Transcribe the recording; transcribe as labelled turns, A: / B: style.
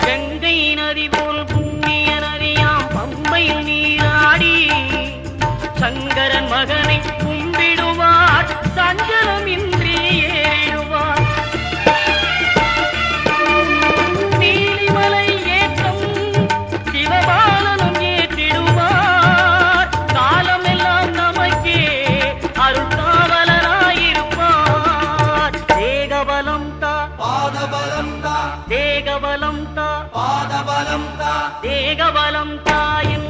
A: கங்கை நதி போல் புண்ணிய நதியாம் பம்பையில் நீராடி சங்கரன் மகனை கும்பிடுவார் சஞ்சலமின்றி ஏறிடுவார். நீலிமலை ஏற்றம் சிவபாலனும் ஏற்றிடுவார். காலமெல்லாம் நமக்கே அருள்காவலராயிருப்பார். தேகபலம் தா
B: பாதபலம் தா
A: தேகபலம் தா
B: பாதபலம் தா
A: தேகபலம் தாயின்